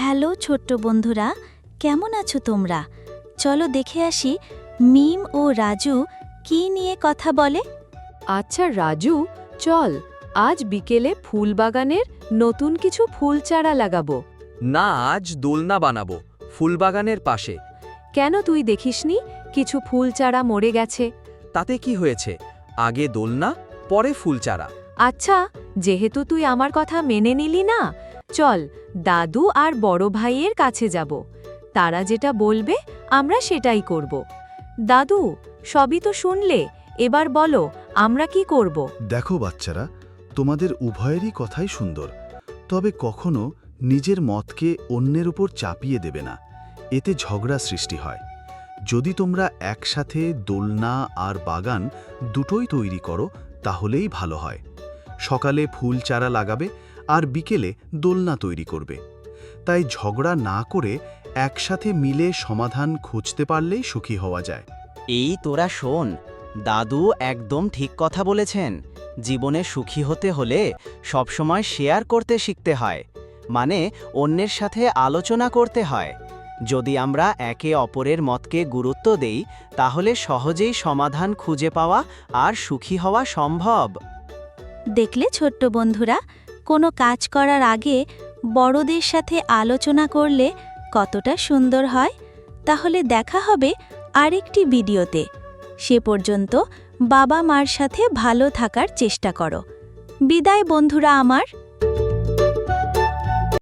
Hello ছোট্ট বন্ধুরা, কেমন আছো তোমরা? চলো দেখে আসি মিম ও রাজু কি নিয়ে কথা বলে। আচ্ছা রাজু, চল আজ বিকেলে ফুল বাগানের নতুন কিছু ফুল চারা লাগাবো। না, আজ দোলনা বানাবো ফুলবাগানের পাশে। কেন তুই দেখিসনি কিছু ফুল চারা মরে গেছে? তাতে কি হয়েছে? আগে দোলনা, পরে ফুল চারা। আচ্ছা, যেহেতু তুই আমার কথা মেনে নিলি না, চল দাদু আর বড় ভাইয়ের কাছে যাব। তারা যেটা বলবে আমরা সেটাই করব। দাদু, সবই তো শুনলে, এবার বলো আমরা কি করব? দেখো বাচ্চারা, তোমাদের উভয়েরই কথাই সুন্দর, তবে কখনো নিজের মতকে অন্যের উপর চাপিয়ে দেবে না, এতে ঝগড়া সৃষ্টি হয়। যদি তোমরা একসাথে দোলনা আর বাগান দুটোই তৈরি করো তাহলেই ভালো হয়। সকালে ফুল চারা লাগাবে আর বিকেলে দোলনা তৈরি করবে। তাই ঝগড়া না করে একসাথে মিলে সমাধান খুঁজতে পারলেই সুখী হওয়া যায়। এই তোরা শোন, দাদু একদম ঠিক কথা বলেছেন। জীবনে সুখী হতে হলে সবসময় শেয়ার করতে শিখতে হয়, মানে অন্যের সাথে আলোচনা করতে হয়। যদি আমরা একে অপরের মতকে গুরুত্ব দেই তাহলে সহজেই সমাধান খুঁজে পাওয়া আর সুখী হওয়া সম্ভব। দেখলে ছোট্ট বন্ধুরা, কোনো কাজ করার আগে বড়দের সাথে আলোচনা করলে কতটা সুন্দর হয়। তাহলে দেখা হবে আরেকটি ভিডিওতে। সে পর্যন্ত বাবা মার সাথে ভালো থাকার চেষ্টা করো। বিদায় বন্ধুরা আমার।